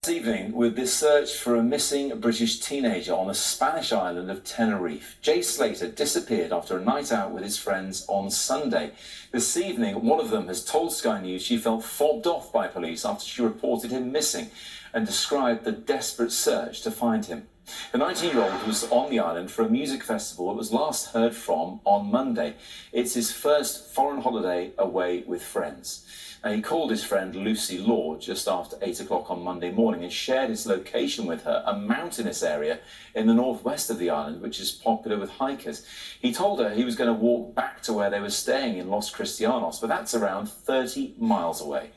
This evening with this search for a missing British teenager on the Spanish island of Tenerife. Jay Slater disappeared after a night out with his friends on Sunday. This evening, one of them has told Sky News she felt fobbed off by police after she reported him missing and described the desperate search to find him. The 19-year-old was on the island for a music festival that was last heard from on Monday. It's his first foreign holiday away with friends. Now, he called his friend Lucy Law just after 8 o'clock on Monday morning and shared his location with her, a mountainous area in the northwest of the island, which is popular with hikers. He told her he was going to walk back to where they were staying in Los Cristianos, but that's around 30 miles away.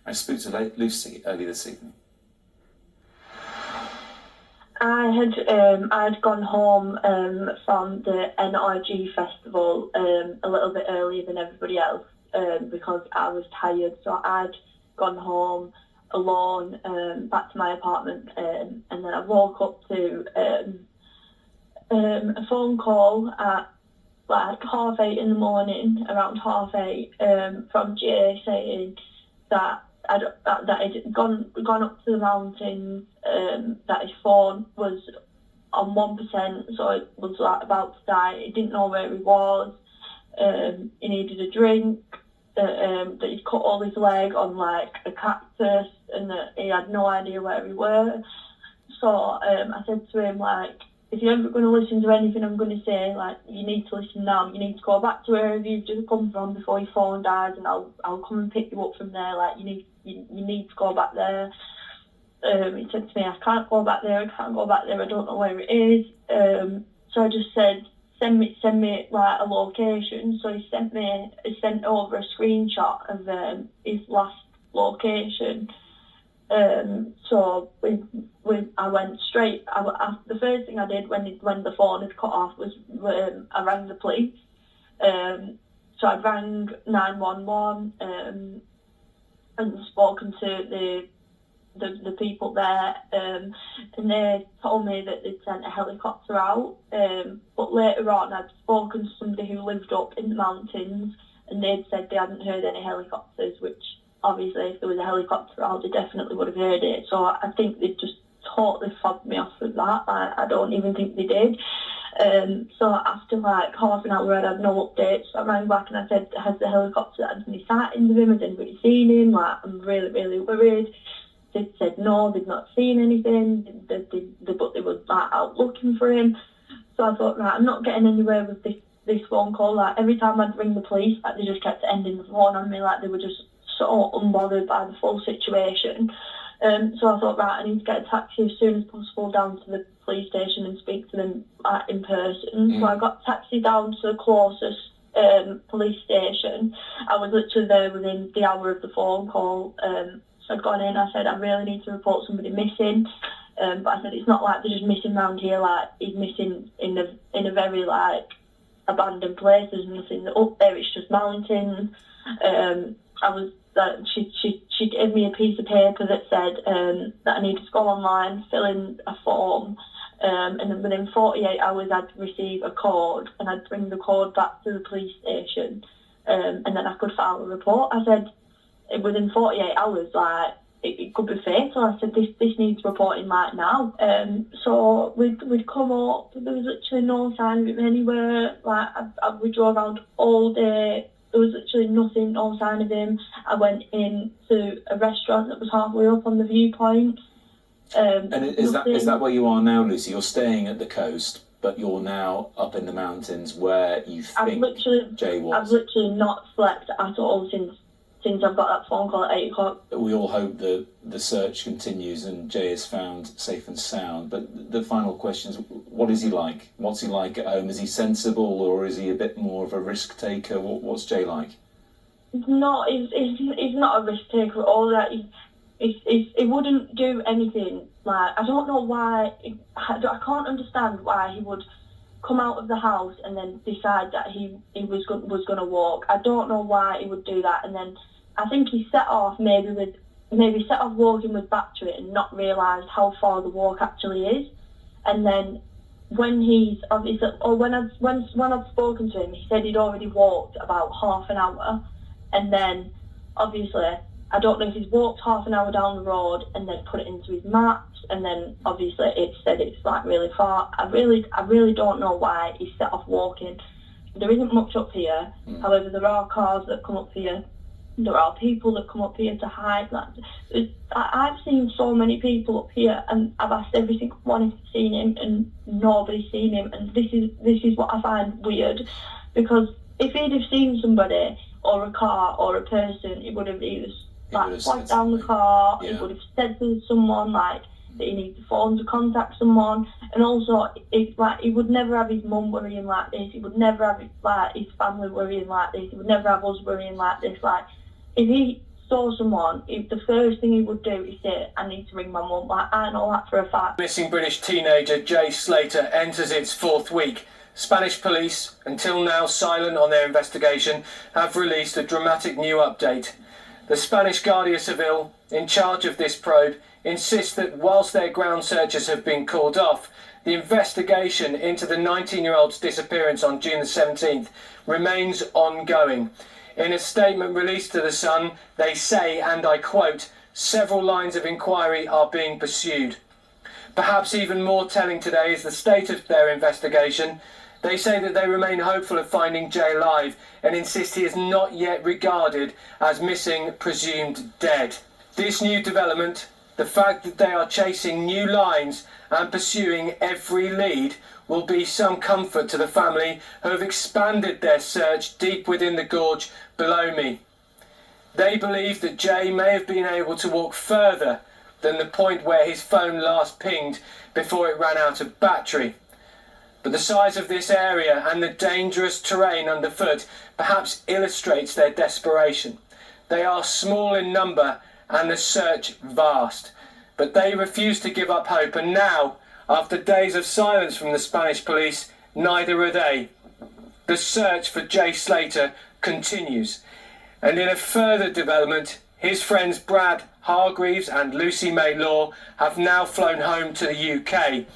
I spoke to Lucy earlier this evening. I'd gone home from the NRG festival a little bit earlier than everybody else because I was tired. So I'd gone home alone back to my apartment, and then I woke up to a phone call at like 8:30 in the morning, around 8:30, from Jay saying that he'd gone up to the mountains, that his phone was on 1%, so it was like about to die. He didn't know where he was. He needed a drink. That he'd cut all his leg on like a cactus, and that he had no idea where he were. So I said to him, like, if you're ever going to listen to anything I'm going to say, like, you need to listen now. You need to go back to wherever you've just come from before your phone dies, and I'll come and pick you up from there. Like, you need to go back there. He said to me, I can't go back there. I don't know where it is. So I just said, send me like a location. So he sent over a screenshot of his last location. So I went straight. The first thing I did when the phone had cut off was I rang the police. So I rang 911 and spoken to the people there, and they told me that they'd sent a helicopter out. But later on, I'd spoken to somebody who lived up in the mountains, and they'd said they hadn't heard any helicopters, which obviously if there was a helicopter out, they definitely would have heard it. So I think they just totally fobbed me off with that. I don't even think they did. So after like half an hour, I had no updates. So I rang back and I said, has the helicopter had any sightings of him? Has anybody seen him? Like, I'm really, really worried. They said no, they'd not seen anything, but they were like, out looking for him. So I thought, right, I'm not getting anywhere with this phone call. Like, every time I'd ring the police, like, they just kept ending the phone on me, like they were just so unbothered by the full situation. So I thought, right, I need to get a taxi as soon as possible down to the police station and speak to them in person. So I got a taxi down to the closest police station. I was literally there within the hour of the phone call. So I'd gone in, I said, I really need to report somebody missing. But I said, it's not like they're just missing around here, like he's missing in a very like abandoned place. There's nothing up there, it's just mountains. She gave me a piece of paper that said that I needed to go online, fill in a form, and then within 48 hours I'd receive a code, and I'd bring the code back to the police station, and then I could file a report. I said, within 48 hours, like, it could be fatal. I said, this needs reporting right now. So we'd come up, there was literally no sign of him anywhere. Like, we drove around all day, there was literally nothing, no sign of him. I went into a restaurant that was halfway up on the viewpoint. And is that where you are now, Lucy? You're staying at the coast, but you're now up in the mountains where you think Jay was. I've literally not slept at all since I've got that phone call at 8 o'clock. We all hope that the search continues and Jay is found safe and sound. But the final question is, what is he like? What's he like at home? Is he sensible, or is he a bit more of a risk taker? What's Jay like? No, he's not a risk taker at all. That he wouldn't do anything. Like, I don't know why. I can't understand why he would come out of the house and then decide that he was going to walk. I don't know why he would do that. And then I think he set off walking with back to it and not realised how far the walk actually is. And then when he's obviously, or when I've spoken to him, he said he'd already walked about half an hour, and then obviously I don't know if he's walked half an hour down the road and then put it into his maps, and then obviously it said it's like really far. I really don't know why he set off walking. There isn't much up here. However, there are cars that come up here. There are people that come up here to hide. I've seen so many people up here, and I've asked every single one if they've seen him, and nobody's seen him. And this is what I find weird, because if he'd have seen somebody or a car or a person, he would have either flagged down the car. He would have said to someone like that he needs a phone to contact someone, and also he would never have his mum worrying like this. He would never have his family worrying like this. He would never have us worrying like this. Like, if he saw someone, the first thing he would do is say, I need to ring my mum. Like, I know that for a fact. Missing British teenager Jay Slater enters its fourth week. Spanish police, until now silent on their investigation, have released a dramatic new update. The Spanish Guardia Civil, in charge of this probe, insists that whilst their ground searches have been called off, the investigation into the 19-year-old's disappearance on June the 17th remains ongoing. In a statement released to The Sun, they say, and I quote, several lines of inquiry are being pursued. Perhaps even more telling today is the state of their investigation. They say that they remain hopeful of finding Jay alive and insist he is not yet regarded as missing, presumed dead. This new development, the fact that they are chasing new lines and pursuing every lead, will be some comfort to the family who have expanded their search deep within the gorge below me. They believe that Jay may have been able to walk further than the point where his phone last pinged before it ran out of battery. But the size of this area and the dangerous terrain underfoot perhaps illustrates their desperation. They are small in number and the search vast, but they refuse to give up hope, and now, after days of silence from the Spanish police, neither are they. The search for Jay Slater continues, and in a further development, his friends Brad Hargreaves and Lucy May Law have now flown home to the UK.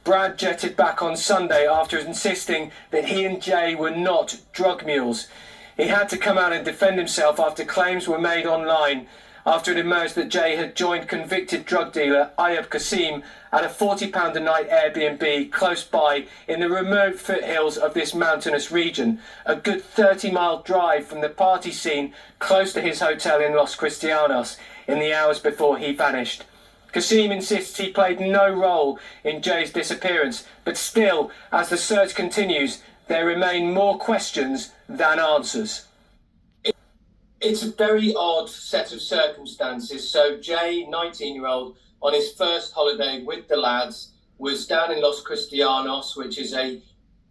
Brad jetted back on Sunday after insisting that he and Jay were not drug mules. He had to come out and defend himself after claims were made online, after it emerged that Jay had joined convicted drug dealer Ayub at a £40 a night Airbnb close by in the remote foothills of this mountainous region, a good 30-mile drive from the party scene close to his hotel in Los Cristianos in the hours before he vanished. Kasim insists he played no role in Jay's disappearance, but still, as the search continues, there remain more questions than answers. It's a very odd set of circumstances. So Jay, 19-year-old, on his first holiday with the lads, was down in Los Cristianos, which is a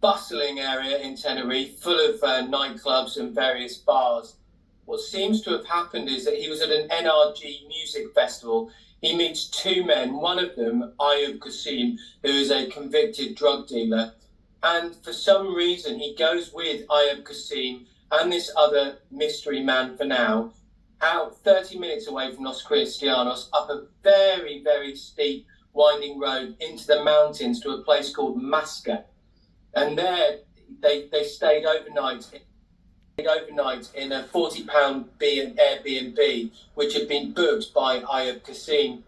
bustling area in Tenerife, full of nightclubs and various bars. What seems to have happened is that he was at an NRG music festival. He meets two men, one of them, Ayub Kasim, who is a convicted drug dealer. And for some reason, he goes with Ayub Kasim and this other mystery man for now, out 30 minutes away from Los Cristianos, up a very, very steep winding road into the mountains to a place called Masca. And there they stayed overnight in a £40 Airbnb, which had been booked by Ayub Kasim.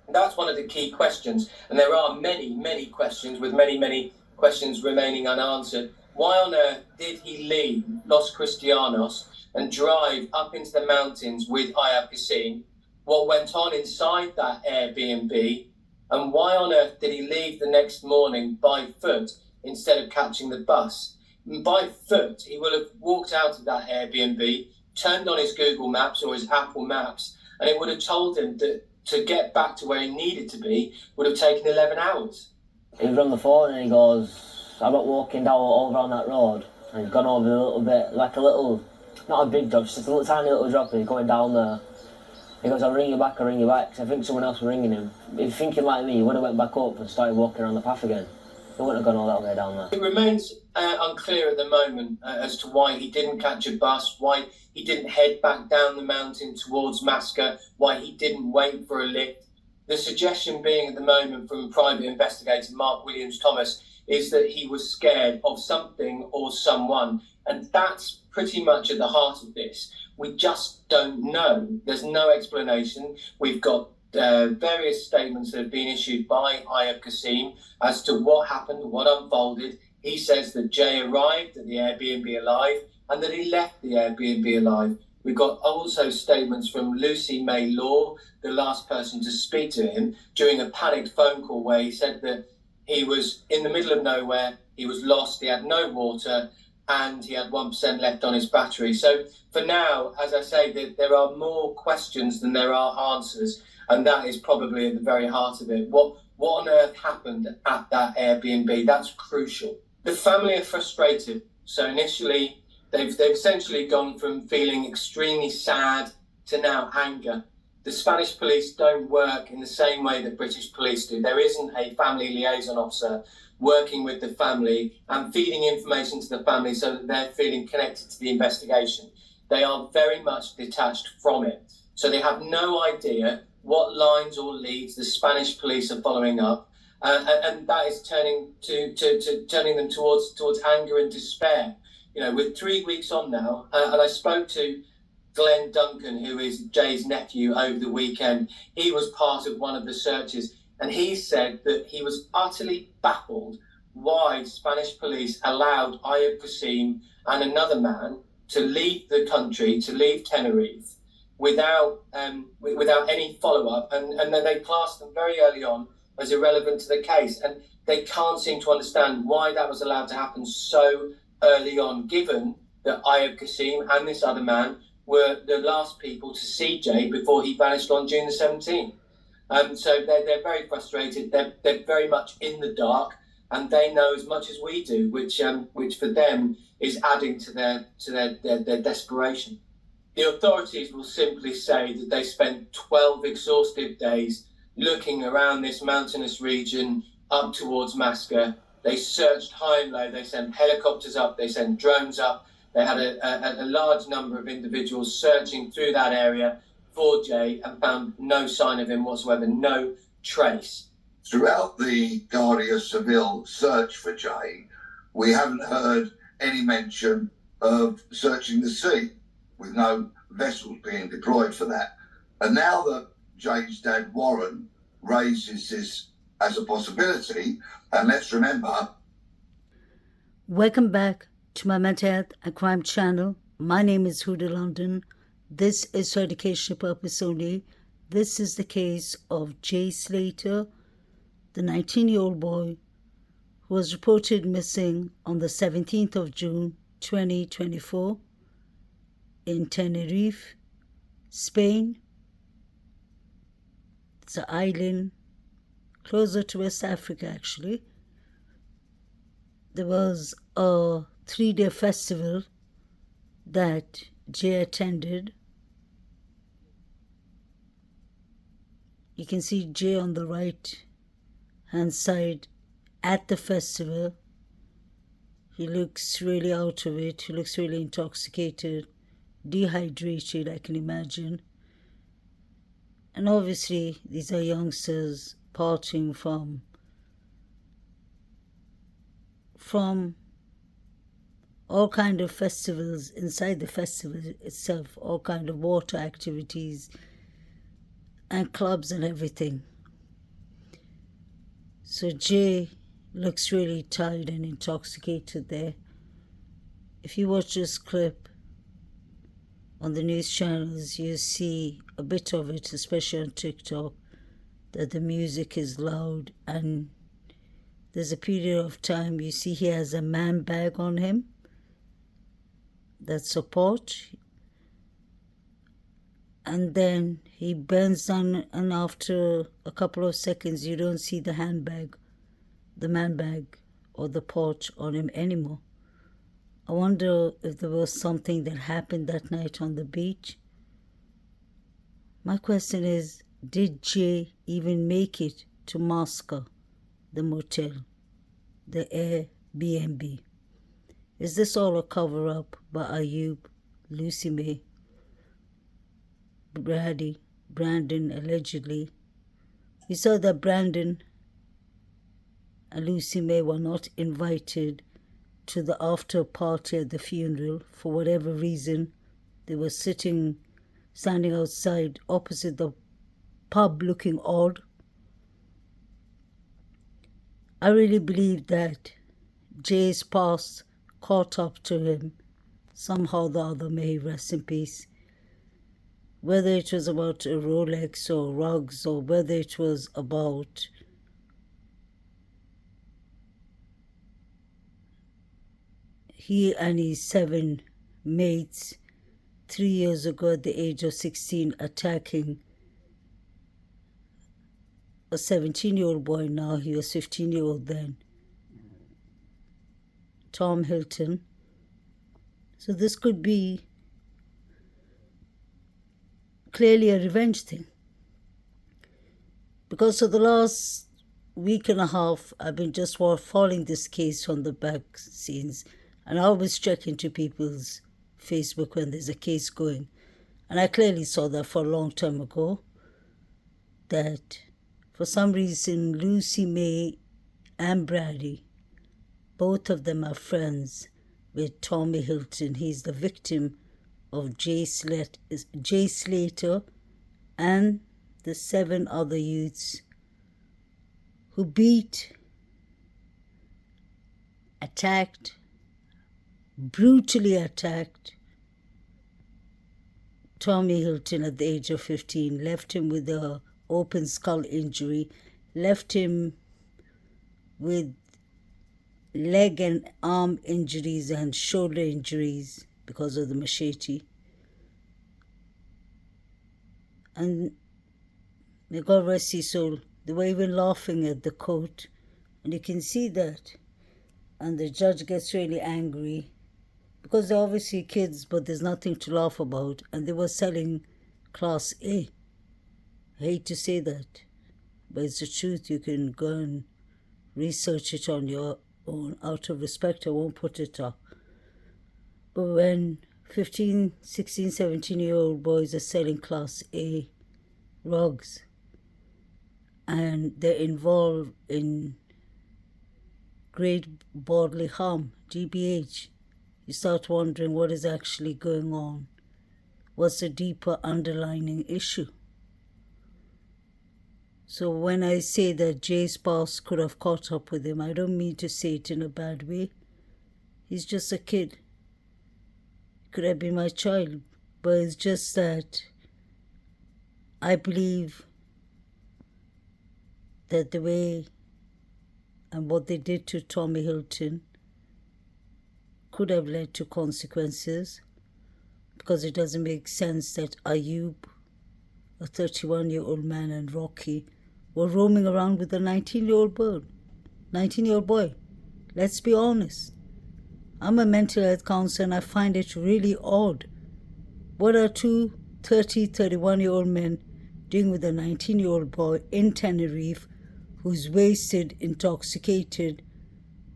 That's one of the key questions. And there are many, many questions, with many, many questions remaining unanswered. Why on earth did he leave Los Cristianos and drive up into the mountains with Ayub Kasim? What went on inside that Airbnb? And why on earth did he leave the next morning by foot instead of catching the bus? And by foot, he will have walked out of that Airbnb, turned on his Google Maps or his Apple Maps, and it would have told him that to get back to where he needed to be would have taken 11 hours. He was on the phone and he goes, I'm not walking down over on that road, and he's gone over a little bit, like a little, not a big drop, just a little tiny little drop, and he's going down there. He goes, I'll ring you back, so I think someone else was ringing him. If he's thinking like me, he would have went back up and started walking around the path again. He wouldn't have gone all that way down there. It remains unclear at the moment as to why he didn't catch a bus, why he didn't head back down the mountain towards Masca, why he didn't wait for a lift. The suggestion being at the moment from private investigator Mark Williams-Thomas is that he was scared of something or someone, and that's pretty much at the heart of this. We just don't know. There's no explanation. We've got various statements that have been issued by Ayub Kassim as to what happened, what unfolded. He says that Jay arrived at the Airbnb alive and that he left the Airbnb alive. We've got also statements from Lucy May Law, the last person to speak to him, during a panicked phone call where he said that he was in the middle of nowhere, he was lost, he had no water, and he had 1% left on his battery. So for now, as I say, there are more questions than there are answers, and that is probably at the very heart of it. What on earth happened at that Airbnb? That's crucial. The family are frustrated. So initially, they've essentially gone from feeling extremely sad to now anger. The Spanish police don't work in the same way that British police do. There isn't a family liaison officer working with the family and feeding information to the family so that they're feeling connected to the investigation. They are very much detached from it. So they have no idea what lines or leads the Spanish police are following up. And that is turning them towards anger and despair. You know, with 3 weeks on now, and I spoke to Glenn Duncan, who is Jay's nephew, over the weekend. He was part of one of the searches, and he said that he was utterly baffled why Spanish police allowed Ayub Kassim and another man to leave the country, to leave Tenerife, without any follow-up, and then they classed them very early on as irrelevant to the case, and they can't seem to understand why that was allowed to happen so early on, given that Ayub Kassim and this other man were the last people to see Jay before he vanished on June the 17th. So they're very frustrated. They're very much in the dark, and they know as much as we do, which for them is adding to their desperation. The authorities will simply say that they spent 12 exhaustive days looking around this mountainous region up towards Masca. They searched high and low. They sent helicopters up. They sent drones up. They had a large number of individuals searching through that area for Jay and found no sign of him whatsoever, no trace. Throughout the Guardia Civil search for Jay, we haven't heard any mention of searching the sea, with no vessels being deployed for that. And now that Jay's dad, Warren, raises this as a possibility, and let's remember... Welcome back to my mental health and crime channel. My name is Huda London. This is for education purpose only. This is the case of Jay Slater, the 19-year-old boy who was reported missing on the 17th of June 2024 in Tenerife, Spain. It's an island closer to West Africa, actually. There was a 3-day festival that Jay attended. You can see Jay on the right hand side at the festival. He looks really out of it. He looks really intoxicated, dehydrated, I can imagine. And obviously these are youngsters partying from all kind of festivals, inside the festival itself, all kind of water activities and clubs and everything. So Jay looks really tired and intoxicated there. If you watch this clip on the news channels, you see a bit of it, especially on TikTok, that the music is loud, and there's a period of time you see he has a man bag on him that support, and then he bends down, and after a couple of seconds you don't see the handbag, the man bag or the pot on him anymore. I wonder if there was something that happened that night on the beach. My question is, did Jay even make it to Masca, the motel, the Airbnb? Is this all a cover-up by Ayub, Lucy May, Brandon, allegedly? We saw that Brandon and Lucy May were not invited to the after party at the funeral. For whatever reason, they were standing outside opposite the pub looking odd. I really believe that Jay's past caught up to him somehow or the other. May he rest in peace. Whether it was about a Rolex or rugs, or whether it was about he and his 7 mates 3 years ago at the age of 16 attacking a 17-year-old boy. Now he was 15-year-old then, Tom Hilton. So this could be clearly a revenge thing, because for the last week and a half I've been just following this case from the back scenes, and I always check into people's Facebook when there's a case going, and I clearly saw that for a long time ago that for some reason Lucy May and Brady, both of them are friends with Tommy Hilton. He's the victim of Jay Slater and the 7 other youths who beat, attacked, brutally attacked Tommy Hilton at the age of 15, left him with an open skull injury, left him with leg and arm injuries and shoulder injuries because of the machete. And may God rest his soul, they were even laughing at the court, and you can see that. And the judge gets really angry because they're obviously kids, but there's nothing to laugh about, and they were selling Class A. I hate to say that, but it's the truth. You can go and research it on your own. Out of respect, I won't put it up. But when 15, 16, 17-year-old boys are selling Class A rugs and they're involved in great bodily harm, GBH, you start wondering what is actually going on. What's the deeper underlying issue? So when I say that Jay's past could have caught up with him, I don't mean to say it in a bad way. He's just a kid. Could have been my child, but it's just that I believe that the way and what they did to Tommy Hilton could have led to consequences, because it doesn't make sense that Ayub, a 31-year-old man, and Rocky were roaming around with a 19-year-old boy. Let's be honest. I'm a mental health counselor and I find it really odd. What are 2 31-year-old men doing with a 19-year-old boy in Tenerife who's wasted, intoxicated?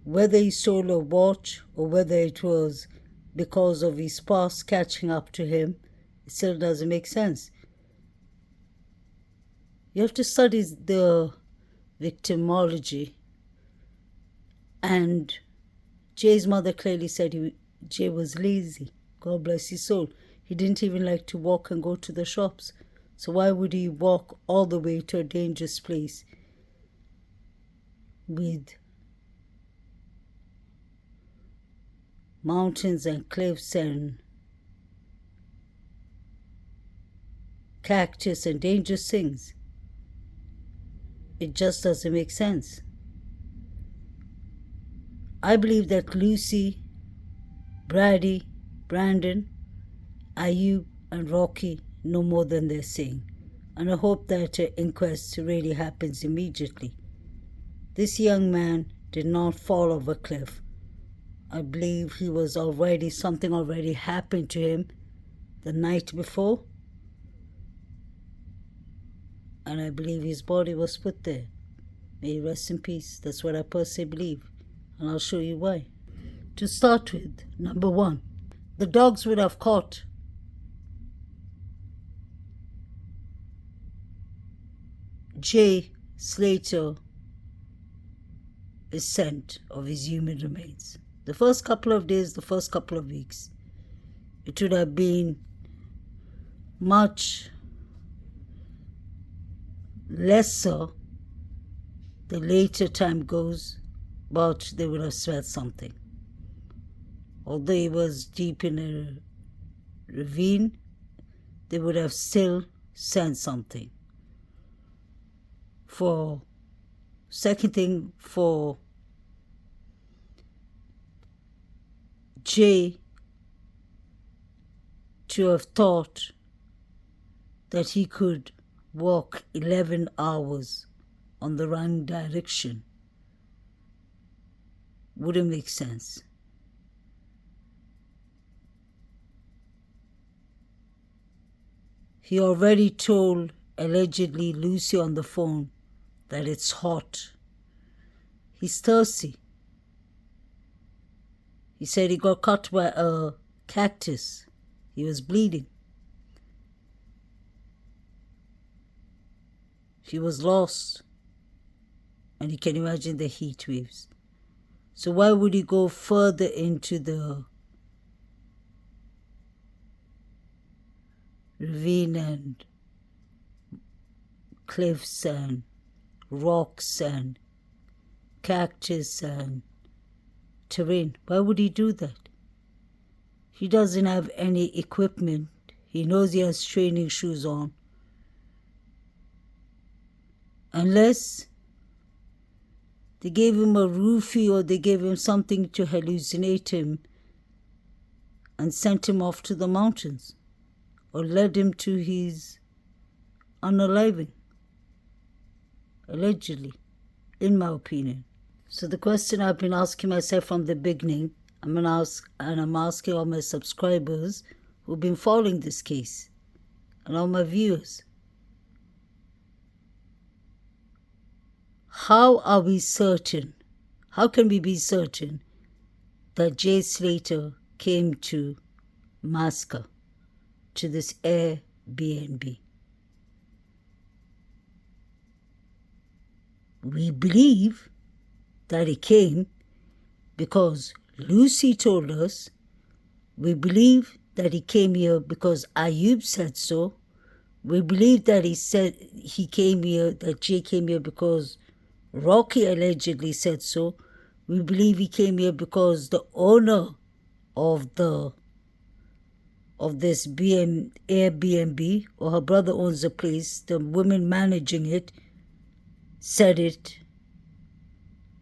Whether he stole a watch or whether it was because of his past catching up to him, it still doesn't make sense. You have to study the victimology. And Jay's mother clearly said Jay was lazy. God bless his soul. He didn't even like to walk and go to the shops. So why would he walk all the way to a dangerous place with mountains and cliffs and cactus and dangerous things? It just doesn't make sense. I believe that Lucy, Brady, Brandon, Ayub and Rocky know more than they're saying. And I hope that an inquest really happens immediately. This young man did not fall off a cliff. I believe something already happened to him the night before. And I believe his body was put there. May he rest in peace. That's what I personally believe. And I'll show you why. To start with, number 1, the dogs would have caught Jay Slater a scent of his human remains. The first couple of days, the first couple of weeks, it would have been much lesser the later time goes, but they would have smelled something. Although it was deep in a ravine, they would have still sensed something. Second thing, for Jay to have thought that he could walk 11 hours on the wrong direction wouldn't make sense. He already told, allegedly, Lucy on the phone that it's hot. He's thirsty. He said he got cut by a cactus. He was bleeding. He was lost. And you can imagine the heat waves. So why would he go further into the ravine and cliffs and rocks and cactus and terrain? Why would he do that? He doesn't have any equipment. He knows he has training shoes on. Unless they gave him a roofie or they gave him something to hallucinate him and sent him off to the mountains or led him to his unaliving. Allegedly, in my opinion. So the question I've been asking myself from the beginning, I'm asking all my subscribers who've been following this case and all my viewers. How are we certain? How can we be certain that Jay Slater came to Masca, to this Airbnb? We believe that he came because Lucy told us. We believe that he came here because Ayub said so. We believe that he came here, that Jay came here because Rocky allegedly said so. We believe he came here because the owner of this Airbnb, or her brother owns the place, the woman managing it, said it.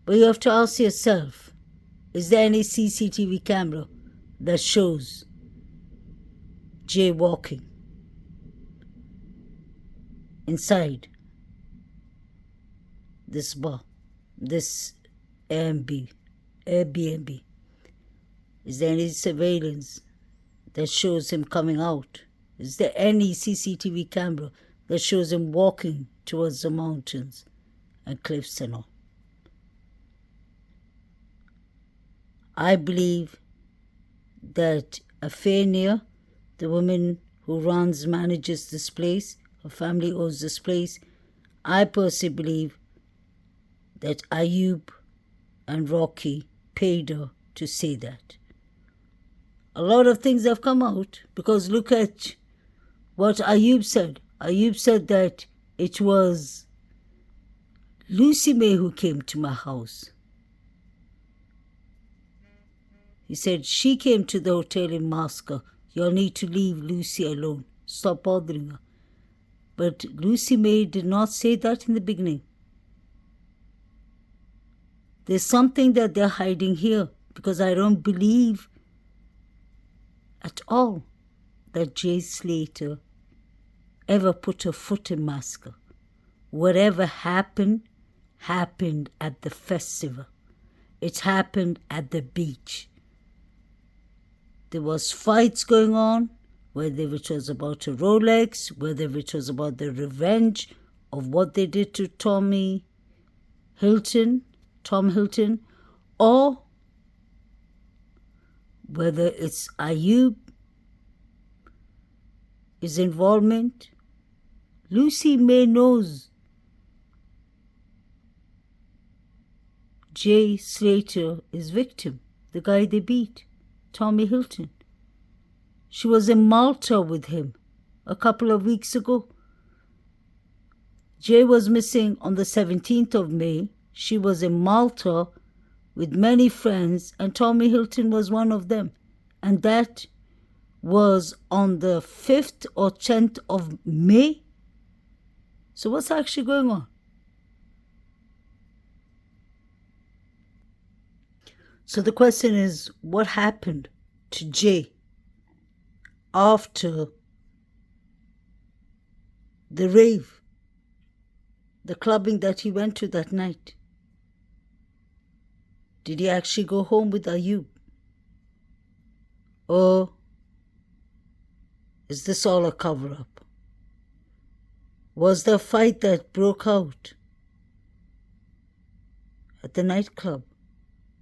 But you have to ask yourself, is there any CCTV camera that shows Jay walking inside this bar, this Airbnb? Is there any surveillance that shows him coming out? Is there any CCTV camera that shows him walking towards the mountains and cliffs and all? I believe that Afenia, the woman who manages this place, her family owns this place, I personally believe that Ayub and Rocky paid her to say that. A lot of things have come out because look at what Ayub said. Ayub said that it was Lucy May who came to my house. He said she came to the hotel in Masca. You'll need to leave Lucy alone. Stop bothering her. But Lucy May did not say that in the beginning. There's something that they're hiding here because I don't believe at all that Jay Slater ever put a foot in Masca. Whatever happened, happened at the festival. It happened at the beach. There was fights going on, whether it was about a Rolex, whether it was about the revenge of what they did to Tom Hilton, or whether it's Ayub, his involvement. Lucy May knows Jay Slater is victim. the guy they beat, Tommy Hilton. She was in Malta with him a couple of weeks ago. Jay was missing on the 17th of May. She was in Malta with many friends, and Tommy Hilton was one of them. And that was on the 5th or 10th of May. So what's actually going on? So the question is, what happened to Jay after the rave, the clubbing that he went to that night? Did he actually go home with Ayub? Or is this all a cover-up? Was there a fight that broke out at the nightclub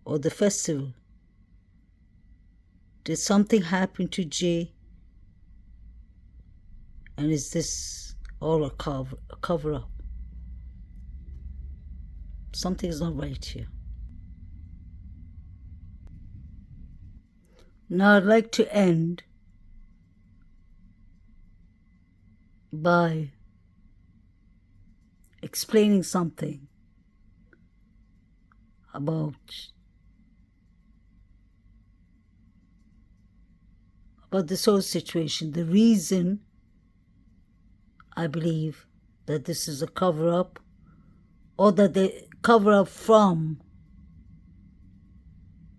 or the festival? Did something happen to Jay? And is this all a cover-up? Something's not right here. Now I'd like to end by explaining something about this whole situation. The reason I believe that this is a cover-up, or that they cover up from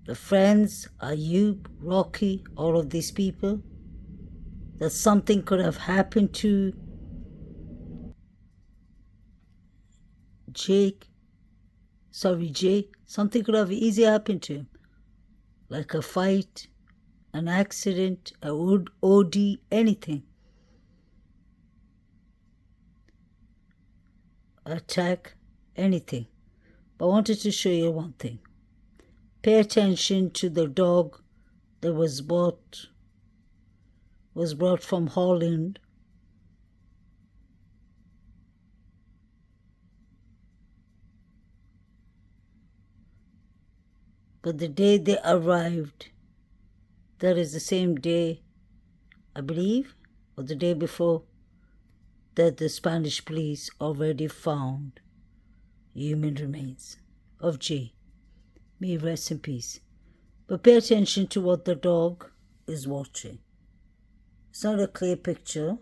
the friends, Ayub, Rocky, all of these people, that something could have happened to Jay. Something could have easily happened to him, like a fight, an accident, a OD, anything. Attack, anything. But I wanted to show you one thing. Pay attention to the dog that was brought from Holland. But the day they arrived, that is the same day, I believe, or the day before, that the Spanish police already found human remains of Jay. May he rest in peace. But pay attention to what the dog is watching. It's not a clear picture.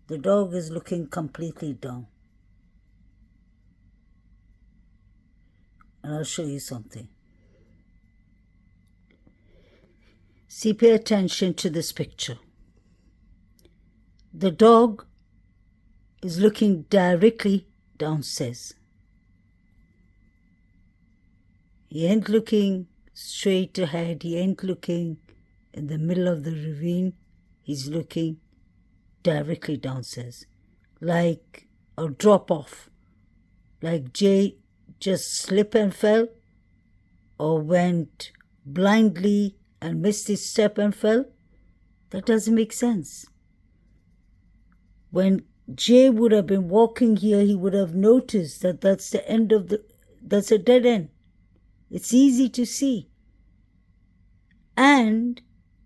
The dog is looking completely down. And I'll show you something. See, pay attention to this picture. The dog is looking directly downstairs. He ain't looking straight ahead. He ain't looking in the middle of the ravine. He's looking directly downstairs, like a drop-off, like Jay just slipped and fell, or went blindly and missed his step and fell. That doesn't make sense. When Jay would have been walking here, he would have noticed that that's a dead end. It's easy to see. And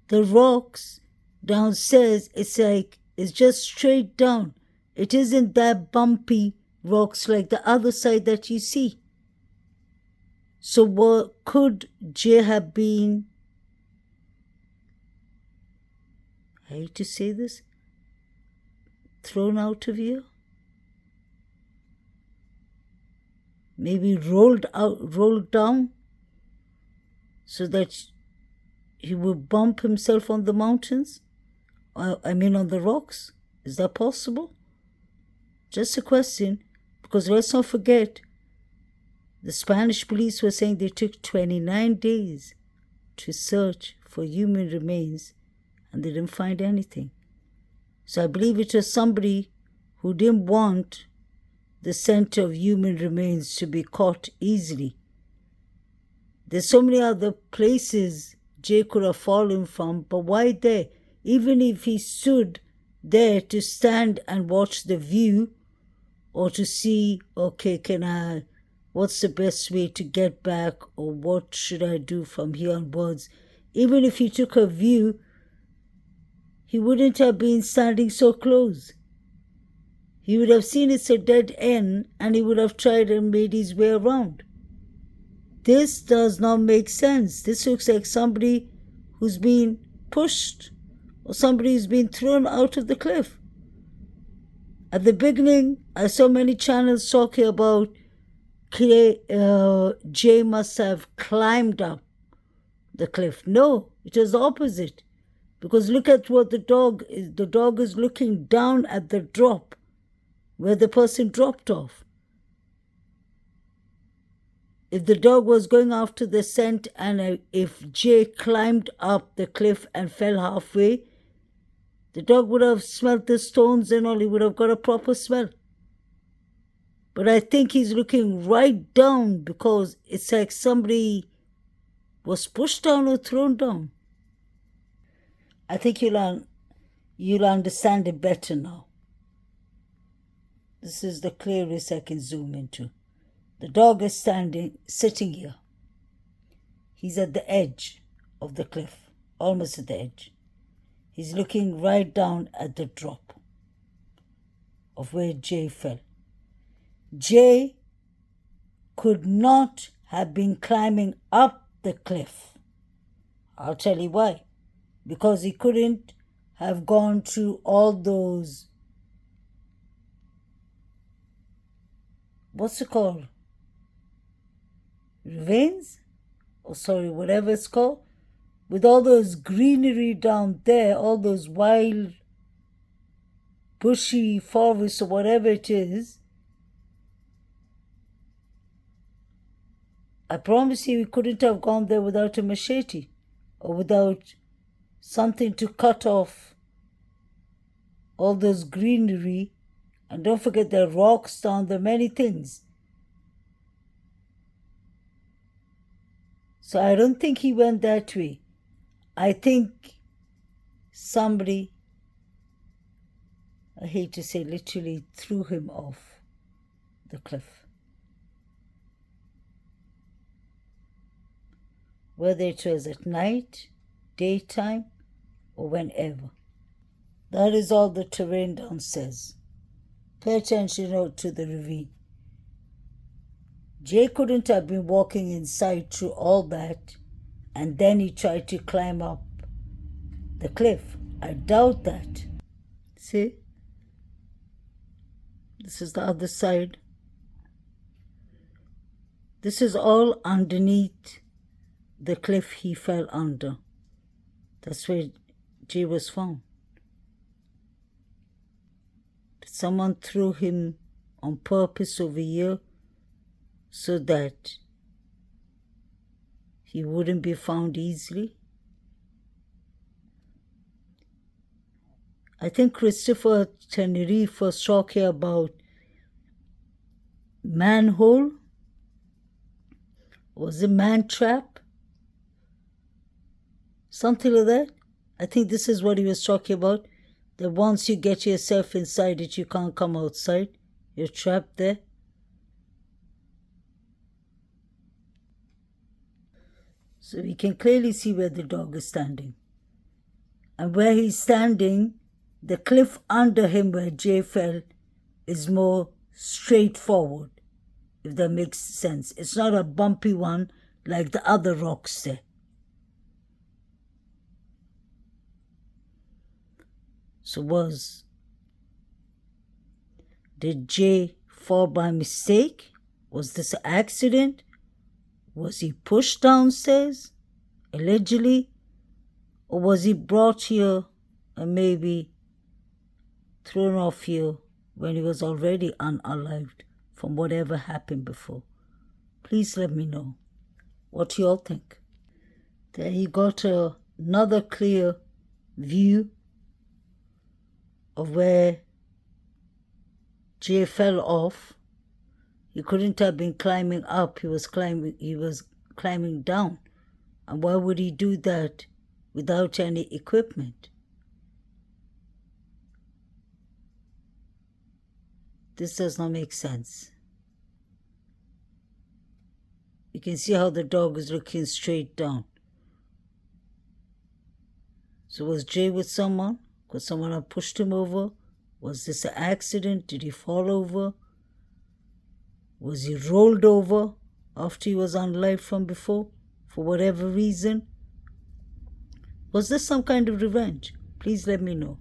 the rocks downstairs, it's just straight down. It isn't that bumpy rocks like the other side that you see. So what could Jay have been, I hate to say this, thrown out of here? Maybe rolled down so that he would bump himself on the mountains? On the rocks? Is that possible? Just a question, because let's not forget, the Spanish police were saying they took 29 days to search for human remains and they didn't find anything. So I believe it was somebody who didn't want the scent of human remains to be caught easily. There's so many other places Jay could have fallen from, but why there? Even if he stood there to stand and watch the view, or to see, okay, can I what's the best way to get back, or what should I do from here onwards. Even if he took a view, he wouldn't have been standing so close. He would have seen it's a dead end and he would have tried and made his way around. This does not make sense. This looks like somebody who's been pushed or somebody who's been thrown out of the cliff. At the beginning, I saw many channels talking about Jay must have climbed up the cliff. No, it was the opposite. Because look at what the dog is. The dog is looking down at the drop where the person dropped off. If the dog was going after the scent and if Jay climbed up the cliff and fell halfway, the dog would have smelt the stones and all. He would have got a proper smell. But I think he's looking right down because it's like somebody was pushed down or thrown down. I think you'll understand it better now. This is the clearest I can zoom into. The dog is sitting here. He's at the edge of the cliff, almost at the edge. He's looking right down at the drop of where Jay fell. Jay could not have been climbing up the cliff. I'll tell you why. Because he couldn't have gone through all those, what's it called? Ravines? Whatever it's called. With all those greenery down there, all those wild, bushy forests or whatever it is. I promise you, he couldn't have gone there without a machete or without something to cut off all those greenery. And don't forget the rocks down there, many things. So I don't think he went that way. I think somebody, I hate to say, literally threw him off the cliff. Whether it was at night, daytime, or whenever. That is all the terrain down says. Pay attention out to the ravine. Jay couldn't have been walking inside through all that and then he tried to climb up the cliff. I doubt that. See? This is the other side. This is all underneath the cliff he fell under. That's where Jay was found. Someone threw him on purpose over here so that he wouldn't be found easily. I think Christopher Tenerife was talking about manhole. Was it man trap? Something like that. I think this is what he was talking about. That once you get yourself inside it, you can't come outside. You're trapped there. So we can clearly see where the dog is standing. And where he's standing, the cliff under him where Jay fell is more straightforward, if that makes sense. It's not a bumpy one like the other rocks there. So did Jay fall by mistake? Was this an accident? Was he pushed downstairs, allegedly? Or was he brought here and maybe thrown off here when he was already unalived from whatever happened before? Please let me know what you all think. There he got another clear view of where Jay fell off. He couldn't have been climbing up. He was climbing down. And why would he do that without any equipment? This does not make sense. can see how the dog is looking straight down. So was Jay with someone? Could someone have pushed him over? Was this an accident? Did he fall over? Was he rolled over after he was on live from before? For whatever reason? Was this some kind of revenge? Please let me know.